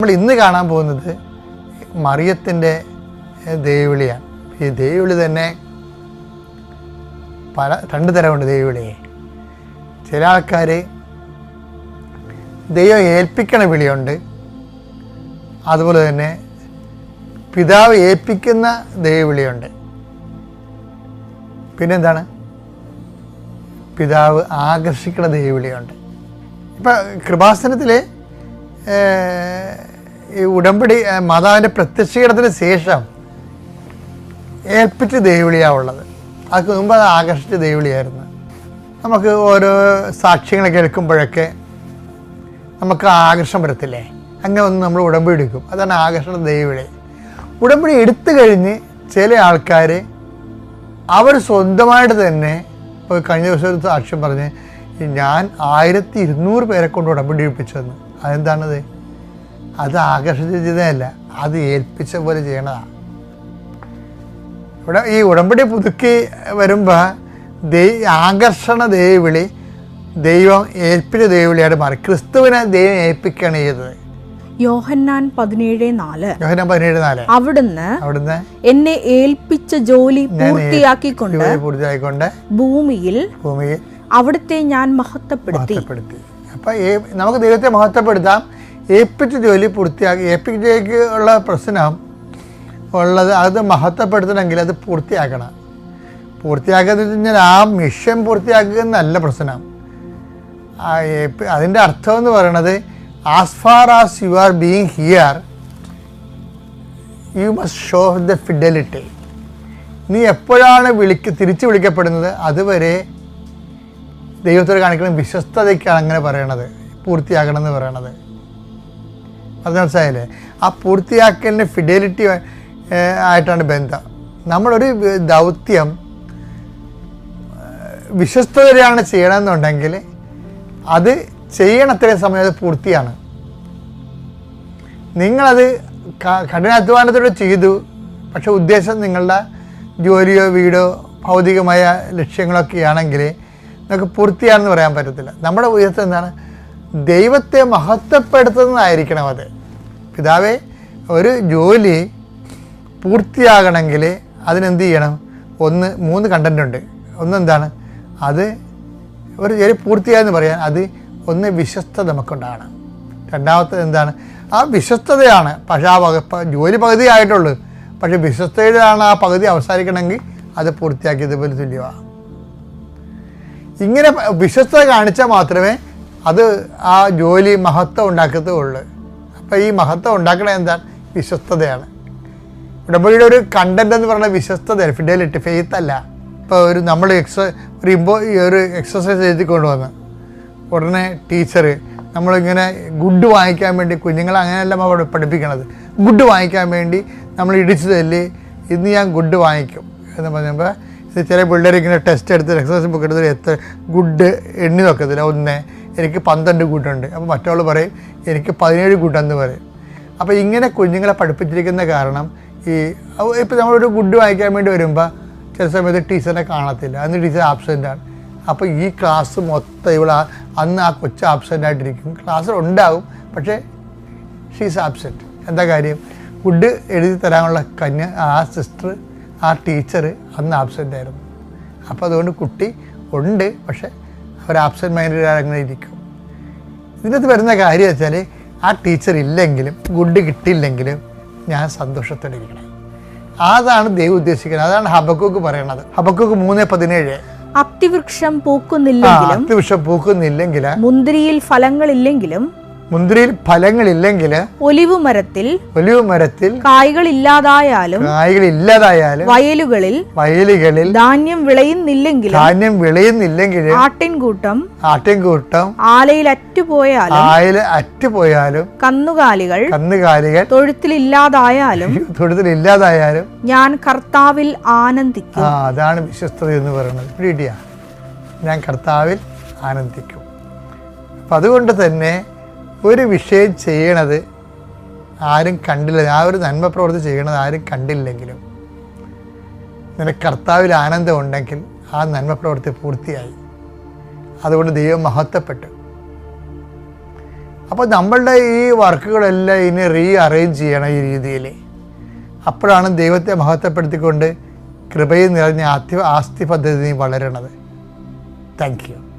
നമ്മൾ ഇന്ന് കാണാൻ പോകുന്നത് മറിയത്തിൻ്റെ ദൈവവിളിയാണ്. ഈ ദൈവവിളി തന്നെ രണ്ട് തരമുണ്ട് ദൈവവിളിയെ. ചില ആൾക്കാർ ദൈവം ഏൽപ്പിക്കണ വിളിയുണ്ട്, അതുപോലെ തന്നെ പിതാവ് ഏൽപ്പിക്കുന്ന ദൈവവിളിയുണ്ട്. പിന്നെന്താണ്, പിതാവ് ആകർഷിക്കുന്ന ദൈവവിളിയുണ്ട്. ഇപ്പം കൃപാസനത്തിൽ ഈ ഉടമ്പടി മാതാവിൻ്റെ പ്രത്യക്ഷീകരണത്തിന് ശേഷം ഏൽപ്പിച്ച് ദൈവവിളിയാണുള്ളത്. അതിന് മുമ്പ് അത് ആകർഷിച്ച ദൈവവിളിയായിരുന്നു. നമുക്ക് ഓരോ സാക്ഷ്യങ്ങളെ കേൾക്കുമ്പോഴൊക്കെ നമുക്ക് ആകർഷണം വരത്തില്ലേ, അങ്ങനെ ഒന്ന് നമ്മൾ ഉടമ്പടി എടുക്കും. അതാണ് ആകർഷണ ദൈവവിളി. ഉടമ്പടി എടുത്തു കഴിഞ്ഞ് ചില ആൾക്കാർ അവർ സ്വന്തമായിട്ട് തന്നെ, ഇപ്പോൾ കഴിഞ്ഞ ദിവസം ഒരു സാക്ഷ്യം പറഞ്ഞ് ഞാൻ 1200 പേരെ കൊണ്ട് ഉടമ്പടി എടുപ്പിച്ചതെന്ന്. അതെന്താണത്? അത് ആകർഷിച്ചതല്ല, അത് ഏൽപ്പിച്ച പോലെ ചെയ്യണതാണ്. ഇവിടെ ഈ ഉടമ്പടി പുതുക്കി വരുമ്പോൾ ആകർഷണ ദൈവവിളി ദൈവം ഏൽപ്പിച്ച ദൈവവിളിയായിട്ട് മാറി. ക്രിസ്തുവിനെ ദൈവം ഏൽപ്പിക്കുകയാണ് ചെയ്തത്. യോഹന്നാൻ 17:4 അവിടുന്ന് എന്നെ ഏൽപ്പിച്ച ജോലി പൂർത്തിയാക്കിക്കൊണ്ട് ഭൂമിയിൽ അവിടുത്തെ ഞാൻ മഹത്വപ്പെടുത്തി. അപ്പം നമുക്ക് ദൈവത്തെ മഹത്വപ്പെടുത്താം. ഏൽപ്പിച്ച ജോലി പൂർത്തിയാക്കി. ഏൽപ്പിച്ചേക്കുള്ള പ്രശ്നം ഉള്ളത് അത് മഹത്വപ്പെടുത്തണമെങ്കിൽ അത് പൂർത്തിയാക്കണം. പൂർത്തിയാക്കുക കഴിഞ്ഞാൽ ആ മിഷൻ പൂർത്തിയാക്കുക എന്നല്ല പ്രശ്നം. അതിൻ്റെ അർത്ഥം എന്ന് പറയണത് as far as you are being here you must show the fidelity. നീ എപ്പോഴാണ് തിരിച്ചു വിളിക്കപ്പെടുന്നത് അതുവരെ ദൈവത്തോട് കാണിക്കുന്ന വിശ്വസ്തതയ്ക്കാണ് അങ്ങനെ പറയണത്, പൂർത്തിയാക്കണം എന്ന് പറയണത്. അത് മനസ്സിലായില്ലേ? ആ പൂർത്തിയാക്കലിന് ഫിഡലിറ്റി ആയിട്ടാണ് ബന്ധം. നമ്മളൊരു ദൗത്യം വിശ്വസ്തതയാണ് ചെയ്യണമെന്നുണ്ടെങ്കിൽ അത് ചെയ്യണത്രയും സമയം അത് പൂർത്തിയാണ്. നിങ്ങളത് കഠിനാധ്വാനത്തോടെ ചെയ്തു, പക്ഷെ ഉദ്ദേശം നിങ്ങളുടെ ജോലിയോ വീടോ ഭൗതികമായ ലക്ഷ്യങ്ങളൊക്കെ ആണെങ്കിൽ നമുക്ക് പൂർത്തിയാണെന്ന് പറയാൻ പറ്റത്തില്ല. നമ്മുടെ ഉദ്ദേശം എന്താണ്? ദൈവത്തെ മഹത്വപ്പെടുത്തുന്നതായിരിക്കണം അത്. പിതാവേ, ഒരു ജോലി പൂർത്തിയാകണമെങ്കിൽ അതിനെന്ത് ചെയ്യണം? 3 കണ്ടൻ്റ് ഉണ്ട്. ഒന്നെന്താണ്? അത് ഒരു ജോലി പൂർത്തിയായെന്ന് പറയാൻ അത് ഒന്ന് വിശ്വസ്തത നമുക്കുണ്ടാകണം. രണ്ടാമത്തേത് എന്താണ്? ആ വിശ്വസ്തതയാണ്. പക്ഷേ ആ ജോലി പകുതി ആയിട്ടുള്ളൂ, പക്ഷേ വിശ്വസ്തതയിലാണ് ആ പകുതി അവസാനിക്കണമെങ്കിൽ അത് പൂർത്തിയാക്കിയതുപോലെ തുല്യമാണ്. ഇങ്ങനെ വിശ്വസ്തത കാണിച്ചാൽ മാത്രമേ അത് ആ ജോലി മഹത്വം ഉണ്ടാക്കത്തുള്ളൂ. അപ്പോൾ ഈ മഹത്വം ഉണ്ടാക്കണത് എന്താണ്? വിശ്വസ്തതയാണ്. ഉടമ്പടിയുടെ ഒരു കണ്ടന്റ് എന്ന് പറയുന്നത് വിശ്വസ്തതയാണ്, ഫിഡലിറ്റി, ഫെയ്ത്ത് അല്ല. ഇപ്പോൾ നമ്മൾ ഒരു എക്സസൈസ് എഴുതി കൊണ്ടുവന്ന് ഉടനെ ടീച്ചർ നമ്മളിങ്ങനെ ഗുഡ് വാങ്ങിക്കാൻ വേണ്ടി, കുഞ്ഞുങ്ങളെ അങ്ങനെയല്ല അവിടെ പഠിപ്പിക്കണത്, ഗുഡ് വാങ്ങിക്കാൻ വേണ്ടി നമ്മൾ ഇടിച്ചു തല്ലി ഇന്ന് ഞാൻ ഗുഡ് വാങ്ങിക്കും എന്ന് പറയുമ്പോൾ ഇത് ചില പിള്ളേർ ഇങ്ങനെ ടെസ്റ്റ് എടുത്ത് എക്സസൈസ് ബുക്ക് എടുത്ത് എത്ര ഗുഡ് എണ്ണി നോക്കത്തില്ല. എനിക്ക് 12 ഗുഡുണ്ട്. അപ്പോൾ മറ്റവൾ പറയും എനിക്ക് 17 ഗുഡെന്ന് പറയും. അപ്പോൾ ഇങ്ങനെ കുഞ്ഞുങ്ങളെ പഠിപ്പിച്ചിരിക്കുന്ന കാരണം ഇപ്പോൾ നമ്മളൊരു ഗുഡ് വാങ്ങിക്കാൻ വേണ്ടി വരുമ്പോൾ ചില സമയത്ത് ടീച്ചറിനെ കാണത്തില്ല, അന്ന് ടീച്ചർ ആബ്സെൻ്റാണ്. അപ്പോൾ ഈ ക്ലാസ് മൊത്തം അന്ന് ആ കൊച്ചു ആബ്സെൻ്റായിട്ടിരിക്കും. ക്ലാസ്സിൽ ഉണ്ടാകും, പക്ഷേ ഷീസ് ആബ്സെൻറ്റ്. എന്താ കാര്യം? ഗുഡ് എഴുതി തരാനുള്ള ആ സിസ്റ്റർ, ആ ടീച്ചർ അന്ന് ആബ്സെൻ്റ് ആയിരുന്നു. അപ്പോൾ അതുകൊണ്ട് കുട്ടി ഉണ്ട്, പക്ഷേ അവർ ആബ്സെൻറ്റ് മൈൻഡഡ് അങ്ങനെ ഇരിക്കും. ഇതിനകത്ത് വരുന്ന കാര്യം വെച്ചാൽ ആ ടീച്ചർ ഇല്ലെങ്കിലും ഗുഡ് കിട്ടിയില്ലെങ്കിലും ഞാൻ സന്തോഷത്തോടെ ഇരിക്കണം. അതാണ് ദൈവം ഉദ്ദേശിക്കുന്നത്. അതാണ് ഹബക്കൂക്ക് പറയണത്. ഹബക്കൂക്ക് 3:17 അത്തിവൃക്ഷം പൂക്കുന്നില്ലെങ്കിൽ മുന്തിരിയിൽ ഫലങ്ങളില്ലെങ്കിലും ഒലിവ് മരത്തിൽ കായ്കളില്ലാതായാലും വയലുകളിൽ ധാന്യം വിളയുന്നില്ലെങ്കിൽ ആട്ടിൻകൂട്ടം ആലയിൽ അറ്റുപോയാലും കന്നുകാലികൾ തൊഴുത്തിലില്ലാതായാലും ഞാൻ കർത്താവിൽ ആനന്ദിക്കും. അതാണ് വിശ്വസ്തത എന്ന് പറയുന്നത്. ഞാൻ കർത്താവിൽ ആനന്ദിക്കും. അപ്പം അതുകൊണ്ട് തന്നെ ഒരു വിഷയം ചെയ്യണത് ആരും കണ്ടില്ല, ആ ഒരു നന്മ പ്രവൃത്തി ചെയ്യണത് ആരും കണ്ടില്ലെങ്കിലും നിനക്ക് കർത്താവിൽ ആനന്ദം ഉണ്ടെങ്കിൽ ആ നന്മ പ്രവൃത്തി പൂർത്തിയായി. അതുകൊണ്ട് ദൈവം മഹത്വപ്പെട്ടു. അപ്പോൾ നമ്മളുടെ ഈ വർക്കുകളെല്ലാം ഇനി അറേഞ്ച് ചെയ്യണം ഈ രീതിയിൽ. അപ്പോഴാണ് ദൈവത്തെ മഹത്വപ്പെടുത്തിക്കൊണ്ട് കൃപയിൽ നിറഞ്ഞ ആസ്തി പദ്ധതി വളരണത്. Thank you.